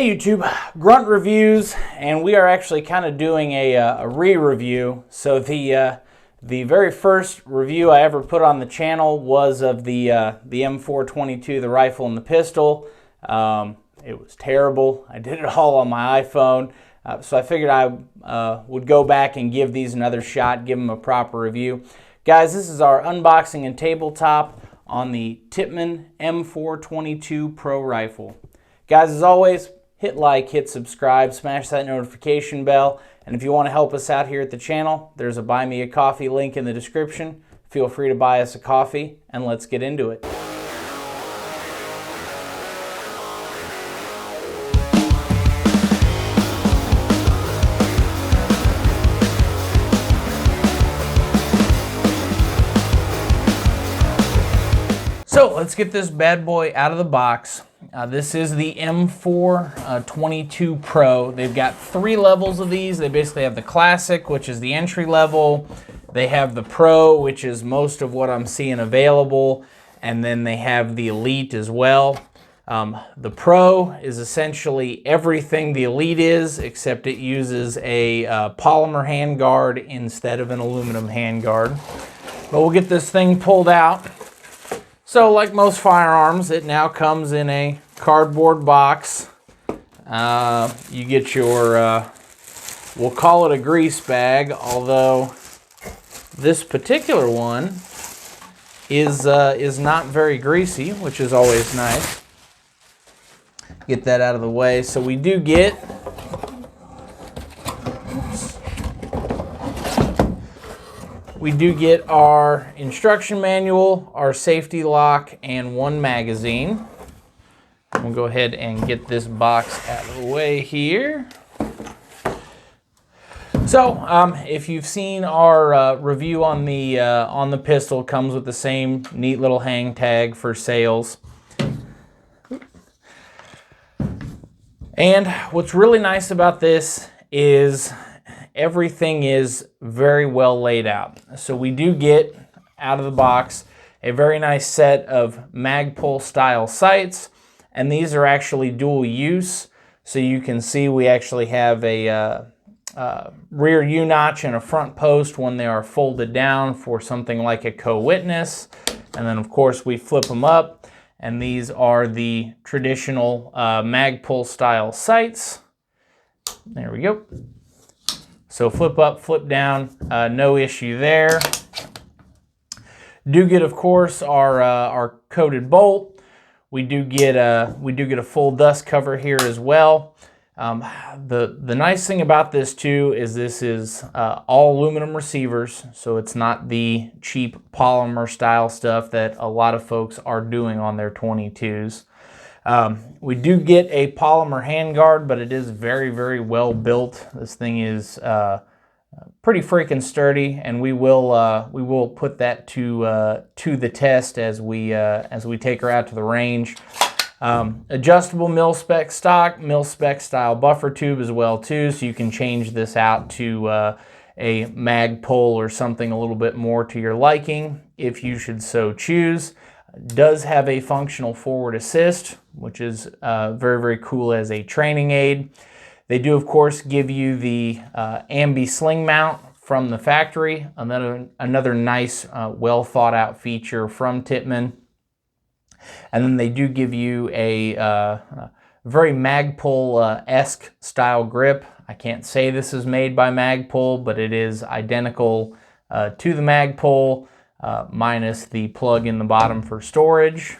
Hey YouTube, Grunt Reviews, and we are actually kind of doing a re-review. So the very first review I ever put on the channel was of the M4-22, the rifle and the pistol. It was terrible. I did it all on my iPhone, so I figured I would go back and give these another shot, give them a proper review. Guys, this is our unboxing and tabletop on the Tippmann M4-22 Pro rifle. Guys, as always, hit like, hit subscribe, smash that notification bell, and if you want to help us out here at the channel, there's a Buy Me a Coffee link in the description. Feel free to buy us a coffee, and let's get into it. So let's get this bad boy out of the box. This is the M4-22 Pro. They've got 3 levels of these. They basically have the Classic, which is the entry level. They have the Pro, which is most of what I'm seeing available. And then they have the Elite as well. The Pro is essentially everything the Elite is, except it uses a polymer handguard instead of an aluminum handguard. But we'll get this thing pulled out. So like most firearms, it now comes in a cardboard box. You get your, we'll call it a grease bag, although this particular one is not very greasy, which is always nice. Get that out of the way. So we do get our instruction manual, our safety lock, and 1 magazine. We'll go ahead and get this box out of the way here. So, if you've seen our review on the pistol, it comes with the same neat little hang tag for sales. And what's really nice about this is everything is very well laid out. So we do get, out of the box, a very nice set of Magpul style sights, and these are actually dual use. So you can see we actually have a rear U-notch and a front post when they are folded down for something like a co-witness. And then of course we flip them up, and these are the traditional Magpul style sights. There we go. So flip up, flip down, no issue there. Do get, of course, our coated bolt. We do get a full dust cover here as well. The nice thing about this too is this is all aluminum receivers, so it's not the cheap polymer style stuff that a lot of folks are doing on their 22s. We do get a polymer handguard, but it is very, very well built. This thing is pretty freaking sturdy, and we will put that to the test as we take her out to the range. Adjustable mil-spec stock, mil-spec style buffer tube as well too, so you can change this out to a Magpul or something a little bit more to your liking if you should so choose. Does have a functional forward assist, which is very, very cool as a training aid. They do, of course, give you the ambi sling mount from the factory, another nice, well thought out feature from Tippmann. And then they do give you a very Magpul-esque style grip. I can't say this is made by Magpul, but it is identical to the Magpul, minus the plug in the bottom for storage.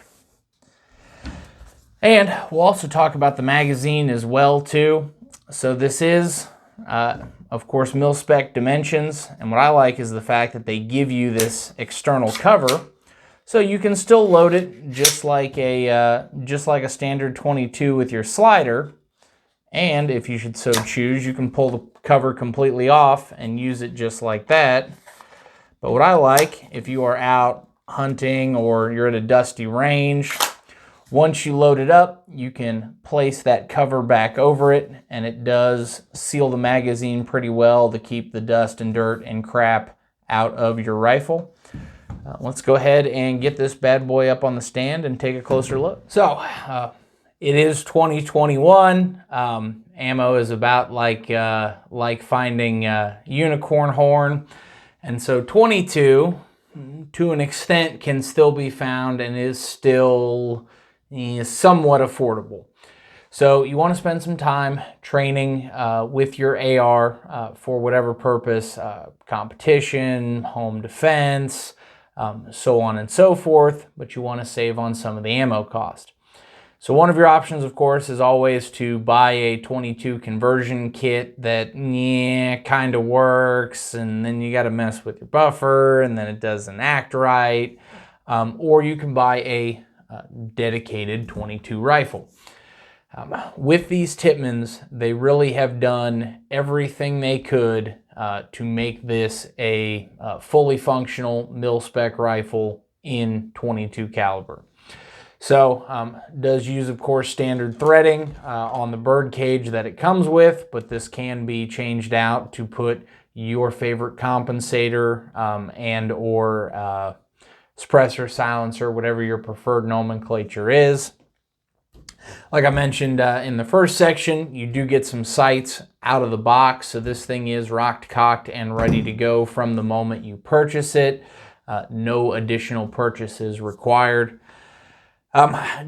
And we'll also talk about the magazine as well too. So this is, of course, mil-spec dimensions, and what I like is the fact that they give you this external cover, so you can still load it just like a standard 22 with your slider. And if you should so choose, you can pull the cover completely off and use it just like that. But what I like, if you are out hunting or you're at a dusty range, once you load it up, you can place that cover back over it, and it does seal the magazine pretty well to keep the dust and dirt and crap out of your rifle. Let's go ahead and get this bad boy up on the stand and take a closer look. So, It is 2021. Ammo is about like finding unicorn horn. And so 22, to an extent, can still be found and is still somewhat affordable. So you want to spend some time training with your AR for whatever purpose, competition, home defense, so on and so forth, but you want to save on some of the ammo cost. So one of your options, of course, is always to buy a 22 conversion kit that kind of works, and then you got to mess with your buffer, and then it doesn't act right. Or you can buy a dedicated 22 rifle. With these Tippmanns, they really have done everything they could to make this a fully functional mil-spec rifle in 22 caliber. So does use, of course, standard threading on the bird cage that it comes with, but this can be changed out to put your favorite compensator and or suppressor, silencer, whatever your preferred nomenclature is. Like I mentioned in the first section, you do get some sights out of the box, so this thing is rocked, cocked, and ready to go from the moment you purchase it. No additional purchases required.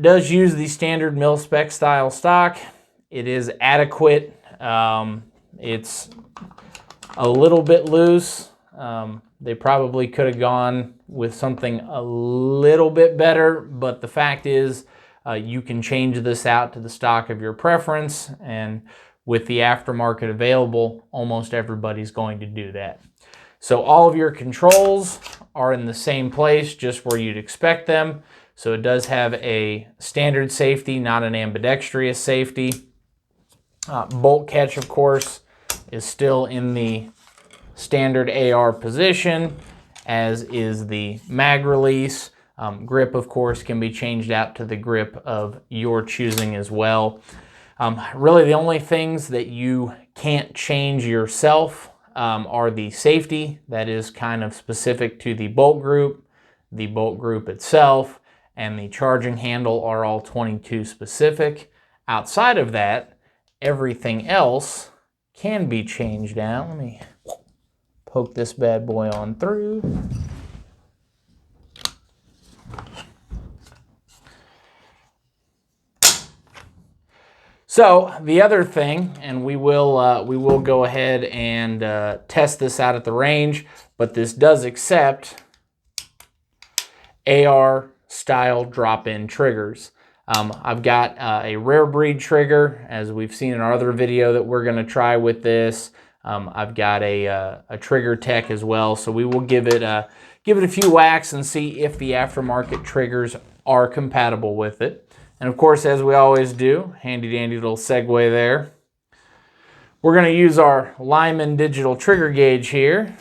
Does use the standard mil-spec style stock. It is adequate. It's a little bit loose. They probably could have gone with something a little bit better, but the fact is you can change this out to the stock of your preference, and with the aftermarket available, almost everybody's going to do that. So all of your controls are in the same place, just where you'd expect them. So it does have a standard safety, not an ambidextrous safety. Bolt catch, of course, is still in the standard AR position, as is the mag release. Grip, of course, can be changed out to the grip of your choosing as well. Really, the only things that you can't change yourself are the safety. That is kind of specific to the bolt group itself, and the charging handle are all 22 specific. Outside of that, everything else can be changed out. Let me poke this bad boy on through. So the other thing, and we will go ahead and test this out at the range, but this does accept AR style drop-in triggers. I've got a rare breed trigger, as we've seen in our other video that we're going to try with this. I've got a trigger tech as well, so we will give it a few whacks and see if the aftermarket triggers are compatible with it. And of course, as we always do, handy dandy little segue there. We're going to use our Lyman digital trigger gauge here,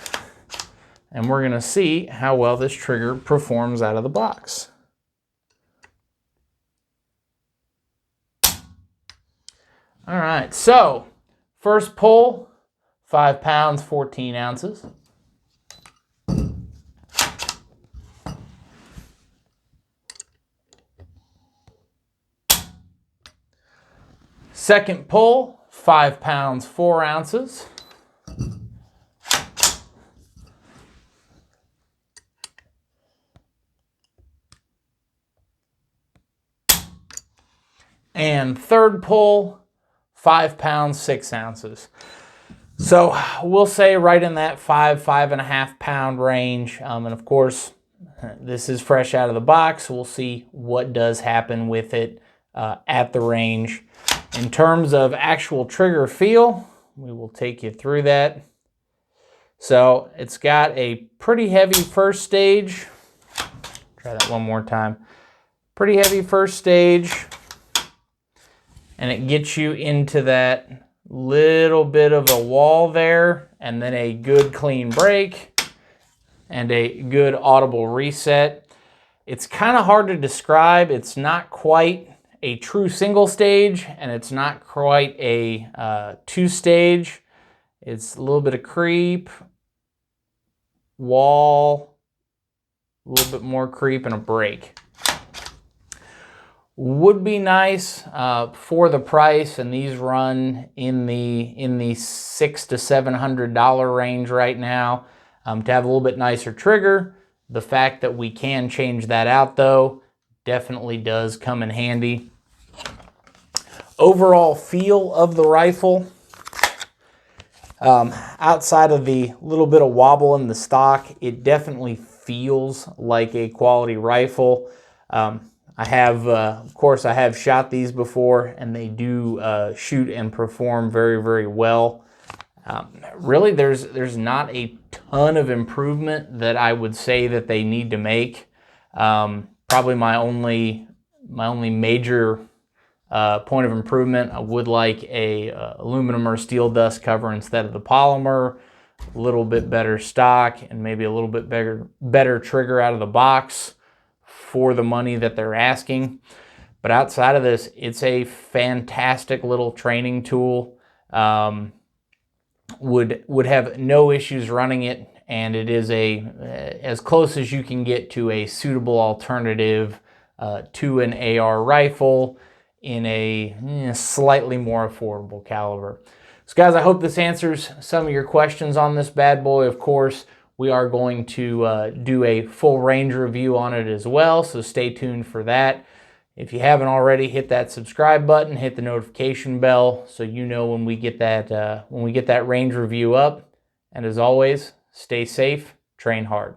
and we're going to see how well this trigger performs out of the box. All right, so first pull, 5 pounds, 14 ounces. Second pull, 5 pounds, 4 ounces. And third pull, 5 pounds, 6 ounces. So we'll say right in that 5.5 pound range. And of course, this is fresh out of the box. We'll see what does happen with it at the range. In terms of actual trigger feel, we will take you through that. So it's got a pretty heavy first stage. Try that one more time. Pretty heavy first stage. And it gets you into that little bit of a wall there, and then a good clean break and a good audible reset. It's kind of hard to describe. It's not quite a true single stage, and it's not quite a two stage. It's a little bit of creep, wall, a little bit more creep, and a break. would be nice for the price, and these run in the $600 to $700 range right now. To have a little bit nicer trigger, the fact that we can change that out though definitely does come in handy. Overall feel of the rifle, outside of the little bit of wobble in the stock, it definitely feels like a quality rifle. I have, of course, I have shot these before, and they do shoot and perform very, very well. Really, there's not a ton of improvement that I would say that they need to make. Probably my only major point of improvement, I would like a aluminum or steel dust cover instead of the polymer. A little bit better stock, and maybe a little bit better trigger out of the box for the money that they're asking. But outside of this, it's a fantastic little training tool. Would have no issues running it, and it is as close as you can get to a suitable alternative to an AR rifle in a slightly more affordable caliber. So guys, I hope this answers some of your questions on this bad boy. Of course, we are going to do a full range review on it as well, so stay tuned for that. If you haven't already, hit that subscribe button, hit the notification bell so you know when we get that range review up. And as always, stay safe, train hard.